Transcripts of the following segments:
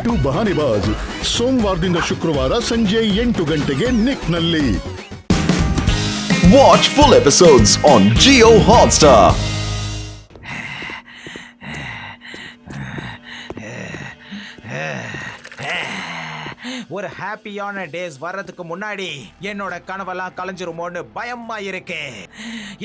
To ಬಹಾನಿಬಾಜ್ ಸೋಮವಾರದಿಂದ ಶುಕ್ರವಾರ ಸಂಜೆ 8 ಗಂಟೆಗೆ ನಿಕ್ನಲ್ಲಿ. Watch full episodes on Jio Hotstar. ஒரு ஹாப்பியான டேஸ் வர்றதுக்கு முன்னாடி என்னோட கனவெல்லாம் கலைஞ்சிருமோன்னு பயமா இருக்கு.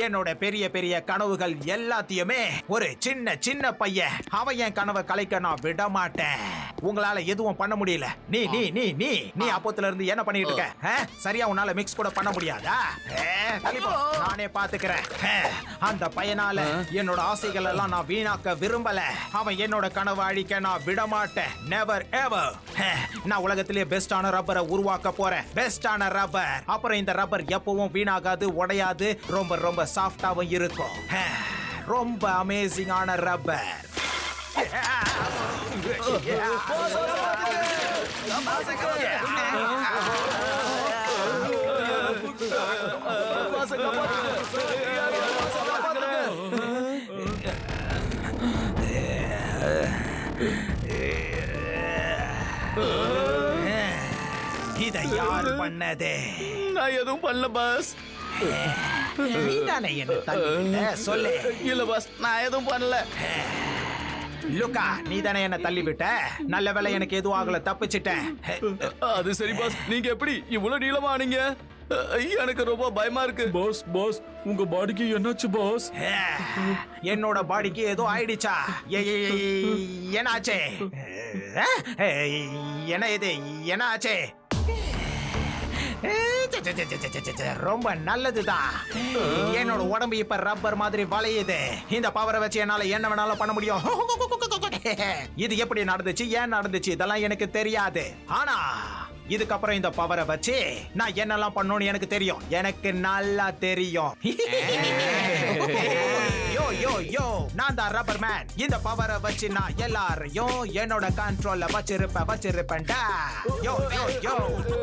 என்னோட பெரிய பெரிய கனவுகள் எல்லாத்தையுமே ஒரு சின்ன சின்ன பையன் அவன் என் கனவை கலைக்க நான் விட மாட்டேன். உங்களால எதுவும் பண்ண முடியல. நீ நீ நீ நீ நீ அப்போத்துல இருந்து என்ன பண்ணிட்டு இருக்க? சரியா உன்னால மிக்ஸ் கூட பண்ண முடியாதா? நானே பாத்துக்கிறேன். அந்த பையனால என்னோட ஆசைகள் எல்லாம் நான் வீணாக்க விரும்பல. அவன் என்னோட கனவை அழிக்க நான் விட மாட்டேன். Never ever. நான் உலகத்திலே பெஸ்டான ரப்பரை உருவாக்க போறேன். பெஸ்டான ரப்பர். அப்புறம் இந்த ரப்பர் எப்பவும் வீணாகாது, உடையாது, ரொம்ப ரொம்ப சாஃப்டாவும் இருக்கும். ரொம்ப அமேசிங்கான ரப்பர். இதை யார் பண்ணது? நான் எதுவும் பண்ணல பாஸ். நீதானே என்ன தள்ளிவிட்ட? சொல்லு. இல்ல பாஸ், நான் எதுவும் பண்ணல. லுக்கா, நீதானே என்ன தள்ளிவிட்ட? நல்ல வேளை எனக்கு எதுவும் ஆகல, தப்பிச்சிட்டேன். அது சரி பாஸ், நீங்க எப்படி இவ்வளவு நீளமா ஆனீங்க? எனக்கு ரொம்ப பயமா இருக்கு. பாஸ் பாஸ், உங்க பாடிக்கு என்னாச்சு பாஸ்? என்னோட பாடிக்கு ஏதோ ஆயிடுச்சா? என்னாச்சே? என்ன இது? என்ன ஆச்சே? ரொம்ப நல்லதுதான். என்னோட உடம்பு இப்ப ரப்பர் மாதிரி வளையுது. இந்த பவரை வச்சு என்னால என்ன வேணாலும் பண்ண முடியும். இது எப்படி நடந்துச்சு, ஏன் நடந்துச்சு, இதெல்லாம் எனக்கு தெரியாது. ஆனா இதுக்கப்புறம் இந்த பவரை வச்சு நான் என்னெல்லாம் பண்ணணும்னு எனக்கு தெரியும். எனக்கு நல்லா தெரியும். யோ யோ யோ, நான் தான் ரப்பர் மேன். இந்த பவரை வச்சு நான் எல்லாரையும் என்னோட கண்ட்ரோல்ல வச்சிருப்பேன்டா. யோ யோ யோ,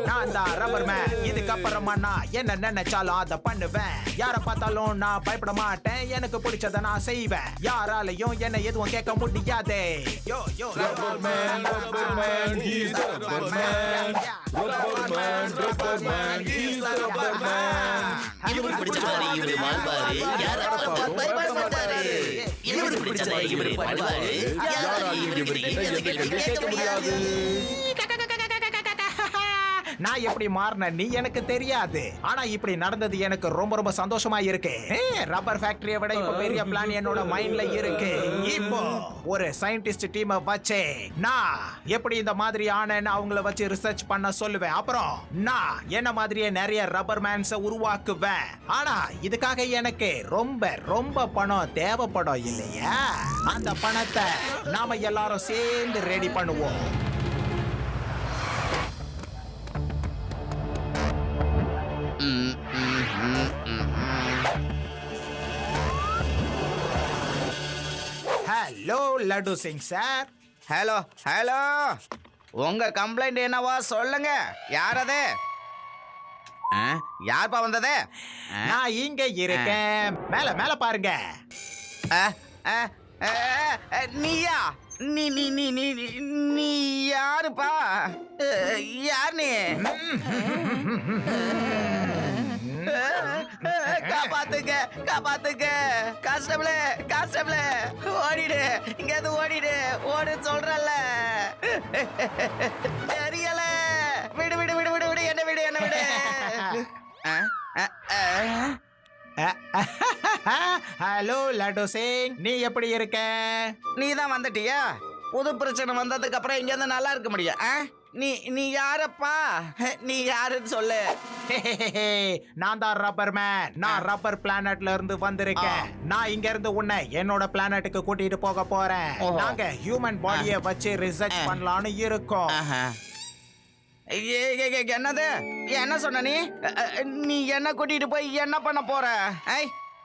நான் தான் ரப்பர் மேன். இதுக்கப்புறமா நான் என்ன நினைச்சாலும் அதை பண்ணுவேன். யார பார்த்தாலும் நான் பயப்பட மாட்டேன். எனக்கு பிடிச்சதை நான் செய்வேன். யாராலையும் என்ன எதுவும் கேட்க முடியாது. Yo yo, rubber man, rubber man, he's the rubber man. Rubber man, rubber man, he's the rubber man. இவரு பிடிச்சதாரி இவரு வாழ்வாரு, யாரா பார்த்தா பயப்படமாட்டாரு. இவரு பிடிச்சதாரி இவரு வாழ்வாரு, யாரா இவரு கேட்க முடியாது. நான் எப்படி மாறின நீ எனக்கு தெரியாது. ஆனா இப்படி நடந்தது எனக்கு ரொம்ப ரொம்ப சந்தோஷமா இருக்கு. ரப்பர் ஃபேக்டரியை விட இப்ப பெரிய பிளான் என்னோட மைண்ட்ல இருக்கு. இப்போ ஒரு சயின்டிஸ்ட் டீமை வச்சு நான் எப்படி இந்த மாதிரி ஆனேன்னு அவங்கள வச்சு ரிசர்ச் பண்ண சொல்லுவேன். அப்புறம் நான் என்ன மாதிரியே நிறைய ரப்பர் மேன்ஸை உருவாக்குவேன். ஆனா இதுக்காக எனக்கு ரொம்ப ரொம்ப பணம் தேவைப்படும் இல்லையா? அந்த பணத்தை நாம எல்லாரும் சேர்ந்து ரெடி பண்ணுவோம். Hello laddu Singh sir. Hello hello, உங்க கம்ப்ளைண்ட் என்னவா சொல்லுங்க. யார் அது? யார்ப்பா வந்தது? நான் இங்க இருக்கேன். மேல மேல பாருங்க. நீயா? நீ நீ நீ நீ நீ யாருப்பா? யார் நீ? காப்பாத்துங்க காப்பாத்துங்க, கான்ஸ்டபிளே கான்ஸ்டபிளே, ஓடிடு, இங்க இருந்து ஓடிடு, ஓடு சொல்றல. தெரியல, விடு விடு விடு விடு விடு, என்ன விடு என்ன விடு. ஹலோ லட்டு சிங், நீ எப்படி இருக்க? நீ தான் வந்துட்டியா? புது பிரச்சனை வந்ததுக்கு அப்புறம் இங்க இருந்து நல்லா இருக்க முடியும். நீ நீ யாரப்பா? நீ யாருன்னு சொல்லு. நான் தான் ரப்பர் மேன். நான் ரப்பர் பிளானட்ல இருந்து வந்திருக்கேன். நான் இங்க இருந்து உன்னை என்னோட பிளானட்டுக்கு கூட்டிட்டு போக போறேன். நாங்க ஹியூமன் பாடியை வச்சு ரிசர்ச் பண்ணலாம்னு இருக்கோம். என்னது? என்ன சொன்ன நீ? நீ என்ன கூட்டிட்டு போய் என்ன பண்ண போற?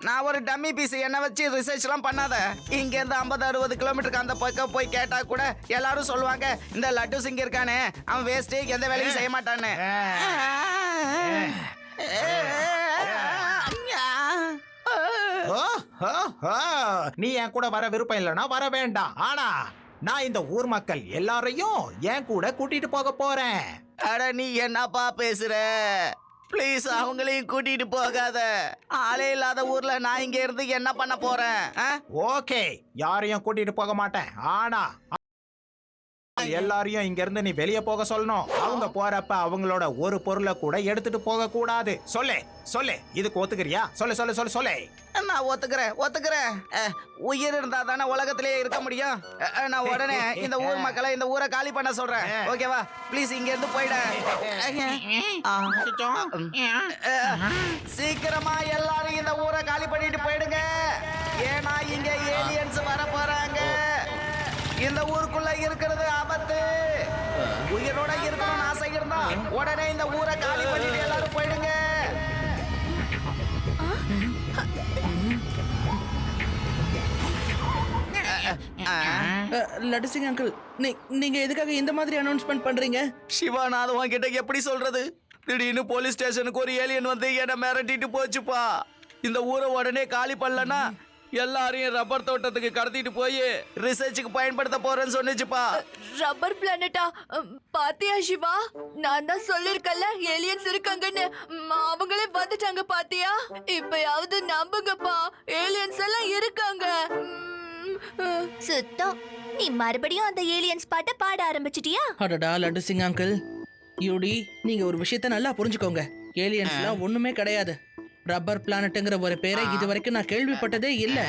நான் ஒரு டம்மி பீஸ், என்ன வச்சு ரிசர்ச்லாம் பண்ணாத. இங்க இருந்து 50-60 கிலோமீட்டருக்கு அந்த பக்கம் போய் கேட்டா கூட எல்லாரும் சொல்லுவாங்க, இந்த லட்டு சிங் இருக்கானே அவன் வேஸ்ட், எந்த வேலையும் செய்ய மாட்டான்னு. நீ என் கூட வர விருப்பம் இல்லைன்னா வர வேண்டாம். ஆனா நான் இந்த ஊர் மக்கள் எல்லாரையும் என் கூட கூட்டிட்டு போக போறேன். அட நீ என்னப்பா பேசுற? ப்ளீஸ் அவங்களையும் கூட்டிட்டு போகாத. ஆளே இல்லாத ஊர்ல நான் இங்க இருந்து என்ன பண்ண போறேன்? ஓகே, யாரையும் கூட்டிட்டு போக மாட்டேன். ஆனா எல்லாரையும் இங்க இருந்து நீ வெளியே போக சொல்லணும். அவங்க போறப்ப அவங்களோட ஒரு பொருளை கூட எடுத்துட்டு போக கூடாது. சொல்லு இதுக்கு ஒத்துக்கிறியா? சொல்லு. நான் ஒத்துக்கிறேன். உயிர் இருந்தா தானே உலகத்திலேயே இருக்க முடியும். நான் உடனே இந்த ஊர் மக்களை இந்த ஊரை காலி பண்ண சொல்றேன். ஓகேவா? ப்ளீஸ் இங்க இருந்து போயிட. சீக்கிரமா எல்லாரும் இந்த ஊரை காலி பண்ணிட்டு போயிடுங்க. ஏன்னா இங்க ஏலியன்ஸ் வர போறாங்க. இந்த ஊருக்குள்ள இருக்கிறது ஆபத்து. உயிரோட இருக்கணும்னு ஆசை இருந்தா உடனே இந்த ஊரை காலி பண்ணிட்டு எல்லாரும் போயிடுங்க. லட்டு சிங் அங்கிள், நீங்க எதுக்காக இந்த மாதிரி அனௌன்ஸ்மெண்ட் பண்றீங்க? சிவா, நான் அதை உன்கிட்ட எப்படி சொல்றது? திடீர்னு போலீஸ் ஸ்டேஷனுக்கு ஒரு ஏலியன் வந்து என்ன மிரட்டிட்டு போச்சுப்பா. இந்த ஊரை உடனே காலி பண்ணலன்னா எல்லாரையும் ரப்பர் தோட்டத்துக்கு கடத்திட்டு போய் ரிசர்ச்சுக்கு பயன்படுத்த போறேன்னு சொன்னிச்சுப்பா. ரப்பர் பிளானட்டா? பாத்தியா சிவா, நான் தான் சொல்லிருக்கல ஏலியன்ஸ் இருக்காங்கன்னு. அவங்களே வந்துட்டாங்க பாத்தியா? இப்பயாவது நம்புங்கப்பா, ஏலியன்ஸ் எல்லாம் இருக்காங்க. சுத்தம், நீ மறுபடியும் அந்த ஏலியன்ஸ் பாட்ட பாட ஆரம்பிச்சிட்டியா? அடடா லட்டு சிங் அங்கிள், யூடி, நீங்க ஒரு விஷயத்த நல்லா புரிஞ்சுக்கோங்க. ஏலியன்ஸ்லாம் ஒண்ணுமே கிடையாது. ரப்பர் பிளானட்ங்கிற ஒரு பேரை இது வரைக்கும் நான் கேள்விப்பட்டதே இல்ல.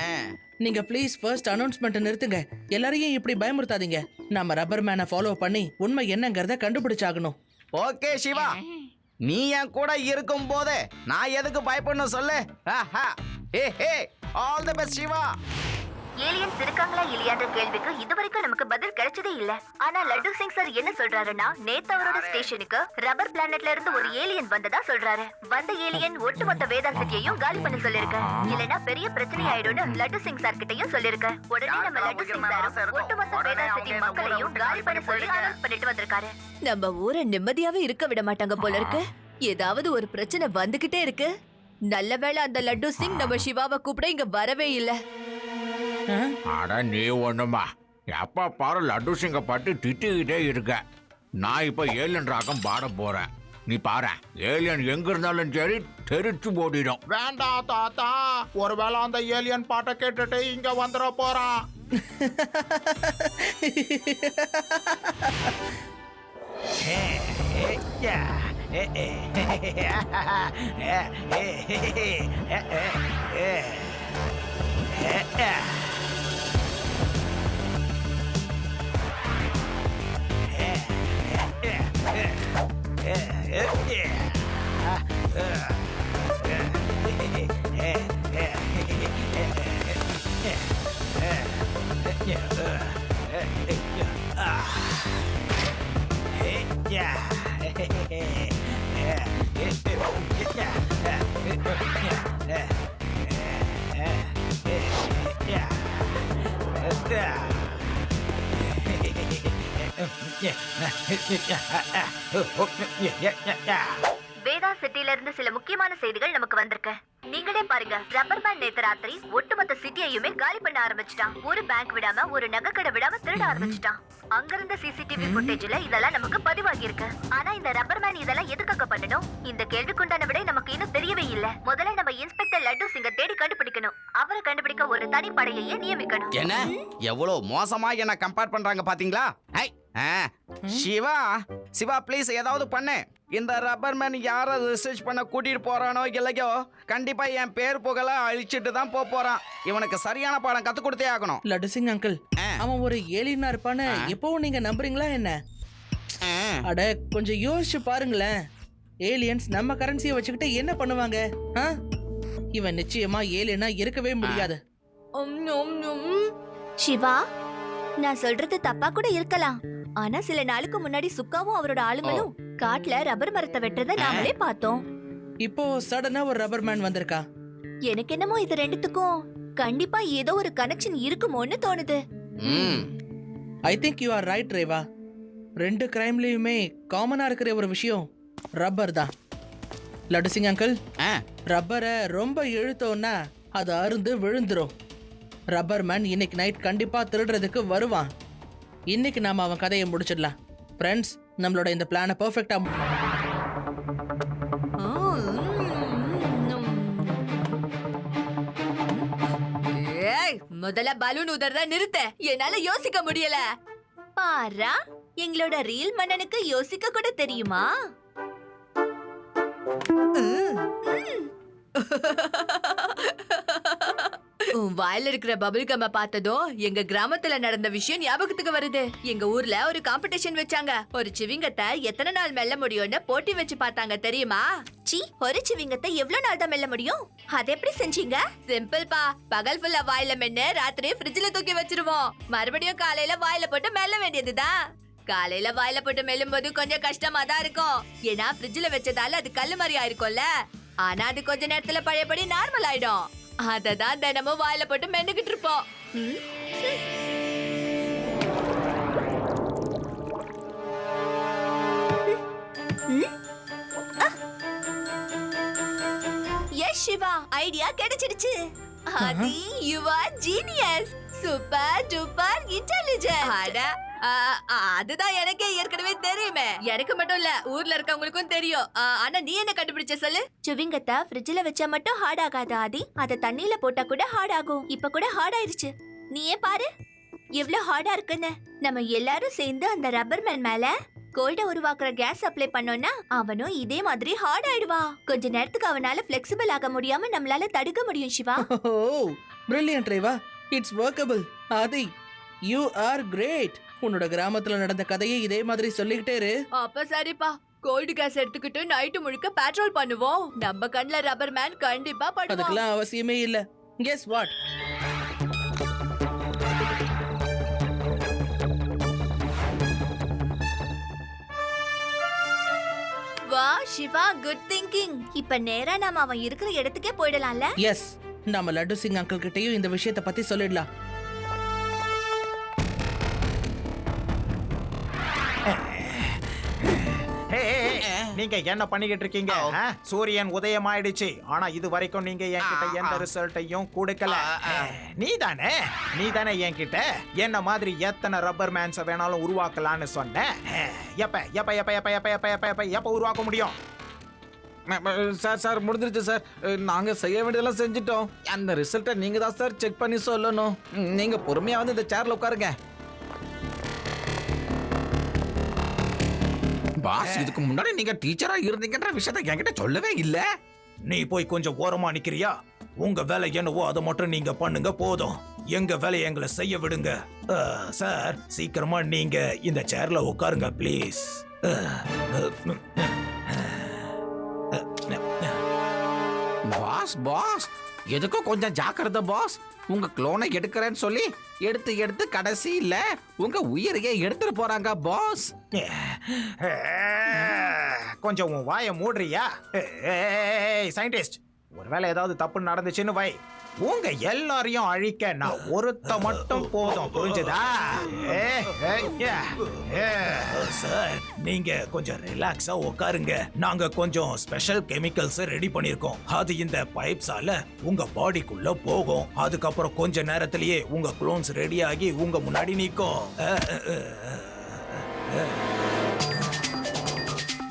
நீங்க ப்ளீஸ் ஃபர்ஸ்ட் அனௌன்ஸ்மெண்ட் நிறுத்துங்க. எல்லாரையும் இப்படி பயமுறுத்தாதீங்க. நம்ம ரப்பர் மேனை ஃபாலோ பண்ணி உண்மை என்னங்கறத கண்டுபிடிச்சாகணும். ஓகே சிவா, நீ என் கூட இருக்கும் போது நான் எதுக்கு பயப்படணும் சொல்லு. All the best Siva. Aliens இருக்காங்களா இல்லையான்ற கேள்விக்கு இதுவரைக்கும் நமக்கு பதில் கிடைச்சதே இல்ல. ஆனா லட்டு சிங் சார் என்ன சொல்றாருன்னா, நேத்து அவரோட ஸ்டேஷனுக்கு ரப்பர் பிளானட்ல இருந்து ஒரு ஏலியன் வந்ததா சொல்றாரு. வந்த ஏலியன் ஒட்டுமொத்த வேதா சிட்டியையும் காலி பண்ண சொல்லிருக்க. இல்லனா பெரிய பிரச்சனை ஆயிடும்னு லட்டு சிங் சார் கிட்டயும் சொல்லிருக்க. உடனே நம்ம லட்டு சிங் சார் ஒட்டுமொத்த வேதா சிட்டி மக்களையும் காலி பண்ண சொல்லி அனௌன்ஸ் பண்ணிட்டு வந்திருக்காரு. நம்ம ஊரை நிம்மதியாவே இருக்க விட மாட்டாங்க போல இருக்கு. ஏதாவது ஒரு பிரச்சனை வந்துகிட்டே இருக்கு. நல்ல வேளை அந்த லட்டு சிங் நம்ம சிவாவை கூப்பிட இங்க வரவே இல்ல. அட நீ ஒண்ணுமா, எப்ப பாரு லட்டு சிங்க பட்டு திட்டிக்கிட்டே இருக்க. நான் இப்ப ஏலியன் ராகம் பாட போறேன். நீ பாரு, ஏலியன் எங்க இருந்தாலும் சரி தெரிச்சு போடிடும். வேண்டாம் தாத்தா, ஒருவேளை அந்த ஏலியன் பாட்டை கேட்டுட்டு இங்க வந்துட போறான். வேதா சிட்டில இருந்து சில முக்கியமான செய்திகள் நமக்கு வந்திருக்கு. நீங்களே பாருங்க, ரப்பர் மேன் நேத்து ராத்திரி ஒட்டுமொத்த சிட்டியையுமே காலி பண்ண ஆரம்பிச்சிட்டான். ஒரு பேங்க் விடாம, ஒரு நகைக்கடை விடாம திருட ஆரம்பிச்சிட்டான். அங்கிருந்த சிசிடிவி ஃபுட்டேஜ்ல இதெல்லாம் நமக்கு பதிவாகி இருக்கு. ஆனா இந்த ரப்பர் மேன் இதெல்லாம் எதுக்காக பண்ணணும்? இந்த கேள்விக்குண்டான விடை நமக்கு இன்னும் தெரியவே இல்ல. முதல்ல நம்ம இன்ஸ்பெக்டர் லட்டு சிங்க தேடி கண்டுபிடிக்கணும். அவரை கண்டுபிடிக்க ஒரு தனிப்படையையே நியமிக்கணும். என்ன எவ்வளவு மோசமா என்ன கம்பேர் பண்றாங்க பாத்தீங்களா? சிவா ப்ளீஸ் ஏதாவது பண்ணு. இந்த ரப்பர் மேன் யார ரிசர்ச் பண்ண கூட்டிட்டு போறானோ இல்லையோ கண்டிப்பா என் பேர் புகழ அழிச்சிட்டு தான் போறான். இவனுக்கு சரியான பாடம் கத்து கொடுத்தே ஆகணும். லட்டு சிங் அங்கிள், அவன் ஒரு ஏலியனா இருப்பான்னு எப்பவும் நீங்க நம்புறீங்களா என்ன? அட கொஞ்சம் யோசிச்சு பாருங்களேன். ஏலியன்ஸ் நம்ம கரன்சியை வச்சுக்கிட்டு என்ன பண்ணுவாங்க? இவன் நிச்சயமா ஏலியனா இருக்கவே முடியாது. சிவா, நான் சொல்றது தப்பா கூட இருக்கலாம். ஆனா சில நாளுக்கு முன்னாடி சுக்காவும் அவரோட ஆளுங்களும் காட்டுல ரப்பர் மரத்தை வெட்டுறத நாமளே பார்த்தோம். இப்போ சடனா ஒரு ரப்பர் மேன் வந்திருக்கா. எனக்கு என்னமோ இது ரெண்டுத்துக்கும் கண்டிப்பா ஏதோ ஒரு கனெக்ஷன் இருக்குமோன்னு தோணுது. I think you are right Reva. ரெண்டு கிரைம்லயுமே காமனா இருக்கிற ஒரு விஷயம் ரப்பர் தான். லட்டு சிங் அங்கிள், ரப்பரை ரொம்ப இழுத்தோன்னா அது அருந்து விழுந்துரும். ரப்பர் மேன் இன்னைக்கு நைட் கண்டிப்பா திருடுறதுக்கு வருவான். இன்னைக்கு நாம அவன் கதையை முடிச்சிடலாம். ஃப்ரெண்ட்ஸ், நம்மளோட இந்த பிளானை பெர்ஃபெக்ட்டா முதல்ல பலூன் உதறத நிறுத்த. என்னால யோசிக்க முடியல. பாரா, எங்களோட ரீல் மன்னனுக்கு யோசிக்க கூட தெரியுமா? உன் வாயில இருக்கிற பபிள் கம்ம பார்த்ததும் எங்க கிராமத்துல நடந்த விஷயம் ஞாபகத்துக்கு வருது. எங்க ஊர்ல ஒரு காம்படிஷன் வச்சாங்க. ஒரு சிவிங்கத்தை எத்தனை நாள் மெல்ல முடியும்னு போட்டி வச்சு பார்த்தாங்க தெரியுமா? சி, ஒரு சிவிங்கத்தை எவ்வளவு நாள் தான் மெல்ல முடியும்? அதை எப்படி செஞ்சீங்க? சிம்பிள் பா. பகல் ஃபுல்லா வாயில மென்னு ராத்திரி ஃப்ரிட்ஜ்ல தூக்கி வச்சிருவோம். மறுபடியும் காலையில வாயில போட்டு மெல்ல வேண்டியதுதான். காலையில வாயில போட்டு மெல்லும் போது கொஞ்சம் கஷ்டமா தான் இருக்கும். ஏன்னா ஃப்ரிட்ஜ்ல வச்சதால அது கல்லு மாதிரி ஆயிருக்கும்ல. ஆனா அது கொஞ்ச நேரத்துல பழையபடி நார்மல் ஆயிடும். அததான் தினமும் வாயில போட்டு மென்னுகிட்டு இருப்போம். எஸ் சிவா, ஐடியா கிடைச்சிடுச்சு. Aadhi, you are genius. Super duper intelligent. அட, அதுதான் எனக்கே ஏற்கனவே தெரியுமே. எனக்கு மட்டும் இல்ல, ஊர்ல இருக்கவங்களுக்கும் தெரியும். ஆனா நீ என்ன கண்டுபிடிச்ச சொல்லு? சுவிங்கத்தை ஃப்ரிட்ஜ்ல வச்சா மட்டும் ஹார்ட் ஆகாது ஆதி. அத தண்ணியில போட்டா கூட ஹார்ட் ஆகும். இப்ப கூட ஹார்ட் ஆயிருச்சு. நீயே பாரு எவ்வளவு ஹார்டா இருக்குன்னு. நம்ம எல்லாரும் சேர்ந்து அந்த ரப்பர் மேன் மேல கோல்ட உருவாக்குற கேஸ் அப்ளை பண்ணோம்னா அவனும் இதே மாதிரி ஹார்ட் ஆயிடுவா. கொஞ்ச நேரத்துக்கு அவனால ஃபிளெக்சிபிள் ஆக முடியாம நம்மளால தடுக்க முடியும் Shiva. Brilliant Reva. It's workable. Aadhi, you are great. உன்னோட கிராமத்துல நடந்த கதையை இதே மாதிரி சொல்லிக்கிட்டே இரு. அப்ப சரிப்பா. கோல்டு கேஸ் எடுத்துக்கிட்டு நைட்டு முழுக்க பெட்ரோல் பண்ணுவோம். நம்ம கண்ணுல ரப்பர் மேன் கண்டிப்பா படுவான். அதுக்கெல்லாம் அவசியமே இல்ல. Guess what? வா சிவா, குட் திங்கிங். இப்ப நேரா நாம அவன் இருக்கிற இடத்துக்கே போயிடலாம்ல? எஸ், நம்ம லட்டு சிங் அங்கிள் கிட்டயும் இந்த விஷயத்தை பத்தி சொல்லிடலாம். நீங்க என்ன பண்ணிக்கிட்டு இருக்கீங்க? சூரியன் உதயம் ஆயிடுச்சு. ஆனா இது வரைக்கும் நீங்க என்கிட்ட எந்த ரிசல்ட்டையும் கொடுக்கல. நீதானே என்கிட்ட என்ன மாதிரி எத்தனை ரப்பர் மேன்ஸ வேணாலும் உருவாக்கலாம்னு சொன்ன. எப்ப எப்ப எப்ப எப்ப எப்ப எப்ப எப்ப எப்ப எப்ப உருவாக்க முடியும்? சார் முடிஞ்சிருச்சு சார். நாங்க செய்ய வேண்டியதெல்லாம் செஞ்சுட்டோம். அந்த ரிசல்ட்டை நீங்க தான் சார் செக் பண்ணி சொல்லணும். நீங்க பொறுமையா வந்து இந்த சேர்ல உட்காருங்க. பாஸ், இதுக்கு முன்னாடி நீங்க டீச்சரா இருந்தீங்கன்ற விஷயத்தை என்கிட்ட சொல்லவே இல்ல. நீ போய் கொஞ்சம் ஓரமா நிக்கிறியா? உங்க வேலை என்னவோ அதை மட்டும் நீங்க பண்ணுங்க போதும். எங்க வேலையை எங்களை செய்ய விடுங்க. சார், சீக்கிரமா நீங்க இந்த சேர்ல உட்காருங்க ப்ளீஸ். பாஸ் எதுக்கும் கொஞ்சம் ஜாக்கிரதை பாஸ். உங்க குளோனை எடுக்கிறேன்னு சொல்லி எடுத்து கடைசியில உங்க உயிரையே எடுத்துட்டு போறாங்க பாஸ். கொஞ்சம் உன் வாயை மூடுறியா? சயின்டிஸ்ட், ஒருவேளை ஏதாவது தப்பு நடந்துச்சுன்னு வை, உங்க எல்லாரையும் அழிக்க நான் ஒருத்த மட்டும் போதும். புரிஞ்சுதா? சார், நீங்க கொஞ்சம் ரிலாக்ஸா உட்காருங்க. நாங்க கொஞ்சம் ஸ்பெஷல் கெமிக்கல்ஸ் ரெடி பண்ணிருக்கோம். அது இந்த பைப்ஸால உங்க பாடிக்குள்ள போகும். அதுக்கப்புறம் கொஞ்ச நேரத்திலேயே உங்க குளோன்ஸ் ரெடி ஆகி உங்க முன்னாடி நிற்கும்.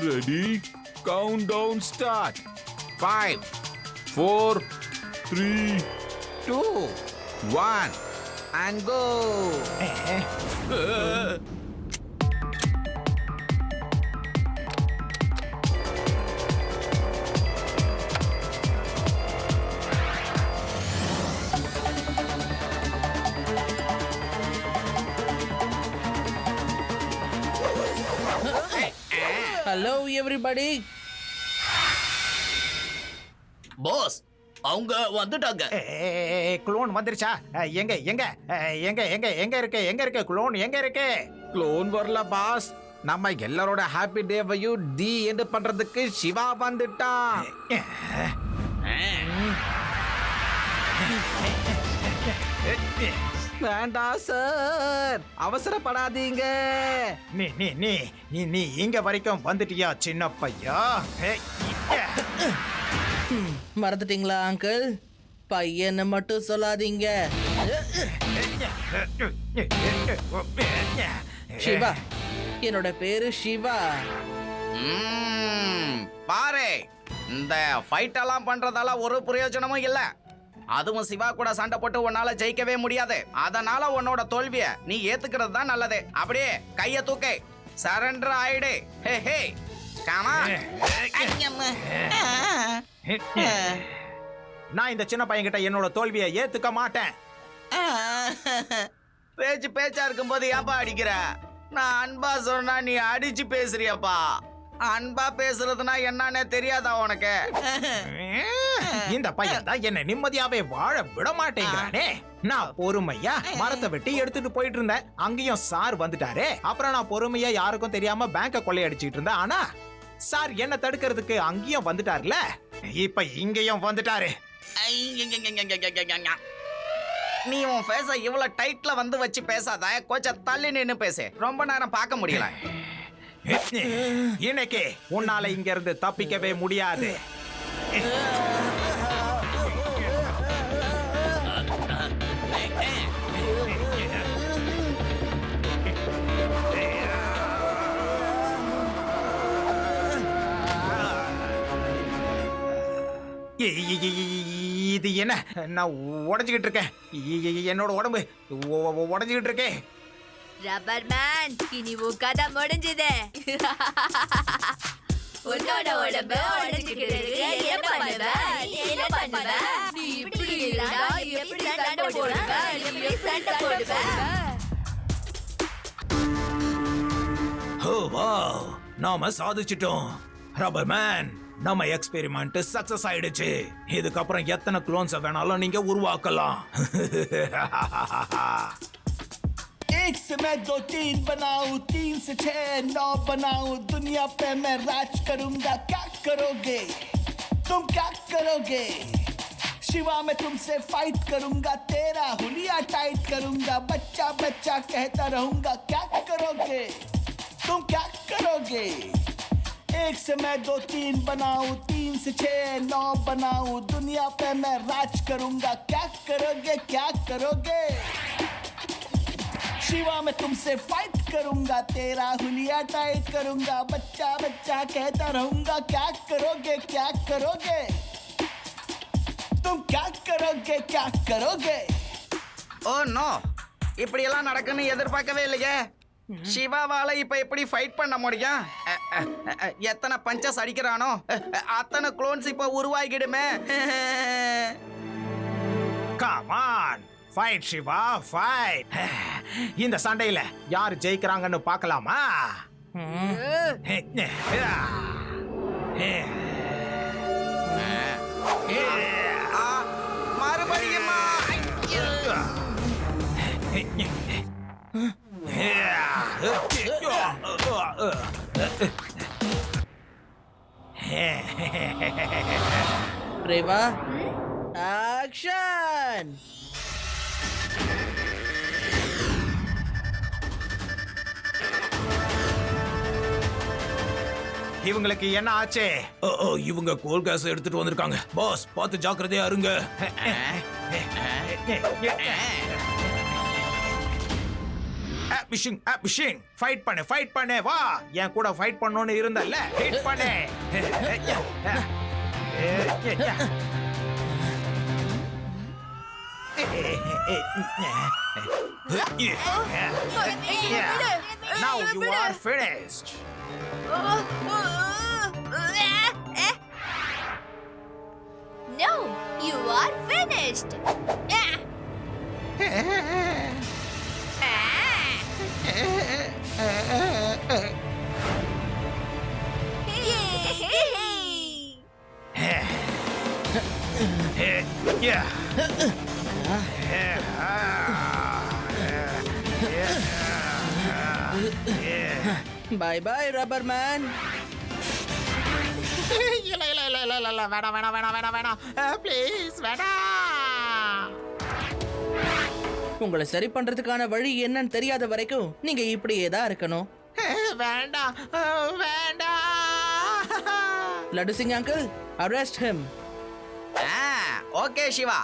Ready? Count down start. 5 4 3 2 1 and go. Hello everybody. Boss, அவங்க வந்துட்டாங்க. குளோன் வந்துருச்சா? எங்க எங்க எங்க எங்க எங்க இருக்கு? எங்க இருக்கு குளோன்? எங்க இருக்கு? க்ளோன் வரல பாஸ். நம்ம எல்லாரோட ஹாப்பி டேவையும் டி எண்ட் பண்றதுக்கு சிவா வந்துட்டான். வேண்டாம் சார், அவசரப்படாதீங்க. நீ நீ நீ நீ நீ இங்க வரைக்கும் வந்துட்டியா சின்ன பையா? மறந்துட்டீங்களா அங்கிள்? பையனை மட்டும் சொல்லாதீங்க. சிவா, என்னோட பேரு சிவா. பாரு, இந்த ஃபைட் எல்லாம் பண்றதால ஒரு பிரயோஜனமும் இல்ல. அதுவும் சிவா கூட சண்டை போட்டு உன்னால ஜெயிக்கவே முடியாது. அதனால உன்னோட தோல்விய நீ ஏத்துக்கிறது தான் நல்லது. அப்படியே கைய தூக்கு, சரண்டர் ஆயிடு. ஹே ஹே, காமா. நான் இந்த சின்ன பையன்கிட்ட என்னோட தோல்வியை ஏத்துக்க மாட்டேன். பேச்சா இருக்கும்போது ஏன்பா அடிக்கிற? நான் அன்பா சொன்னா நீ அடிச்சு பேசுறியப்பா. அன்பா பேசுறதுனா என்னன்னே தெரியாதா உனக்கு? இந்த பையன் தான் என்ன நிம்மதியாவே வாழ விட மாட்டேங்கிறானே. நான் பொறுமையா மரத்தை வெட்டி எடுத்துட்டு போயிட்டு இருந்தேன். அங்கேயும் சார் வந்துட்டாரு. அப்புறம் நான் பொறுமையா யாருக்கும் தெரியாம பேங்க கொள்ளையடிச்சிட்டு இருந்தேன். ஆனா சார் என்ன தடுக்கிறதுக்கு அங்கேயும் வந்துட்டாருல, இப்ப இங்கேயும் வந்துட்டாரு. நீ உன் ஃபேஸ இவ்வளவு டைட்ல வந்து வச்சு பேசாத, கொஞ்சம் தள்ளி நின்னு பேசு. ரொம்ப நேரம் பார்க்க முடியல. இன்னைக்கு உன்னால இங்க இருந்து தப்பிக்கவே முடியாது. இது என்ன? நான் உடைஞ்சுக்கிட்டு இருக்கேன். என்னோட உடம்பு உடைஞ்சுக்கிட்டு இருக்கேன். ரப்பர் மேன், இனி உன் கதை முடிஞ்சுது. உன்னோட உடம்பு உடைஞ்சுக்கிட்டு இருக்கு. என்ன பண்ணுவ? என்ன பண்ணுவ? நீ இப்படி இருந்தா எப்படி சண்டை போடுவ? எப்படி சண்டை போடுவ? ஓ வாவ், நாம சாதிச்சிட்டோம். ரப்பர் மேன், நம்ம எக்ஸ்பெரிமெண்ட் சக்சஸ் ஆயிடுச்சு. இதுக்கப்புறம் எத்தனை குளோன்ஸ் வேணாலும் நீங்க உருவாக்கலாம். एक से मैं 2 3 बनाऊं, 3 से 6 9 बनाऊं, दुनिया पे मैं राज करूंगा. क्या करोगे तुम, क्या करोगे? शिवा मैं तुमसे फाइट करूंगा, तेरा हुलिया टाइट करूंगा. बच्चा बच्चा कहता रहूंगा. क्या करोगे तुम, क्या करोगे? 1 से मैं 2 3 बनाऊं, 3 से 6 9 बनाऊं, दुनिया पे मैं राज करूंगा. क्या करोगे, क्या करोगे? शिवा मैं तुमसे फाइट करूंगा, तेरा हुलिया टाइट करूंगा. बच्चा बच्चा कहता रहूंगा. क्या करोगे, क्या करोगे तुम, क्या करोगे, क्या करोगे? ஓ நோ, இப்படி எல்லாம் நடக்குன்னு எதிர்பார்க்கவே இல்லையே. சிவாவால இப்ப எப்படி ஃபைட் பண்ண முடியும்? எத்தனை பஞ்சஸ் அடிக்கிறானோ அத்தனை குளோன்ஸ் இப்ப உருவாகிடுமே. Come on, fight Siva, fight. இந்த சண்டையில யார் ஜெயிக்கிறாங்கன்னு பார்க்கலாமா? மறுபடியுமா? ரேவா, ஆக்ஷன்! இவங்களுக்கு என்ன ஆச்சு? இவங்க கோல் கேஸ் எடுத்துட்டு வந்திருக்காங்க. பாஸ், பார்த்து ஜாக்கிரதையா இருங்க. ஃபைட் பண்ணு, வா. என் கூட ஃபைட் பண்ணணும்னு இருந்தல்ல, ஹிட் பண்ணு. Now you are finished. No, you are finished. Bye bye, Rubber Man. வேணாம், ப்ளீஸ் வேணாம். உங்களை சரி பண்றதுக்கான வழி என்னன்னு தெரியாத வரைக்கும் நீங்க இப்படியே தான் இருக்கணும். வேண்டாம். Laddu Singh uncle, arrest him. Okay Siva,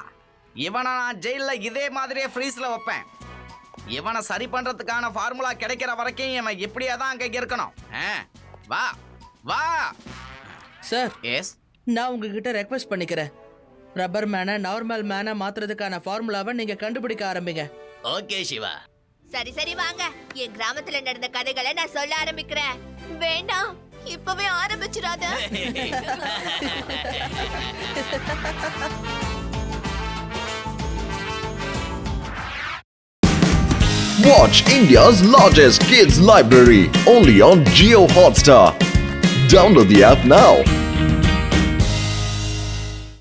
இவனை நான் ஜெயில இதே மாதிரியே ஃப்ரீஸ்ல வைப்பேன். இவனை சரி பண்றதுக்கான ஃபார்முலா கிடைக்கிற வரைக்கும் இவன் இப்படியே தான் அங்க இருக்கணும். வா வா. Sir, yes. நான் உங்ககிட்ட ரெக்வெஸ்ட் பண்ணிக்கிறேன். ரப்பர் மேனை நார்மல் மேனை மாத்துறதுக்கான ஃபார்முலாவை நீங்க கண்டுபிடிக்க ஆரம்பிங்க. ஓகே சிவா. சரி சரி வாங்க, என் கிராமத்துல நடந்த கதைகளை நான் சொல்ல ஆரம்பிக்கிறேன். வேண்டாம், இப்பவே ஆரம்பிச்சிடாத. Watch India's largest kids library only on Jio Hotstar. Download the app now.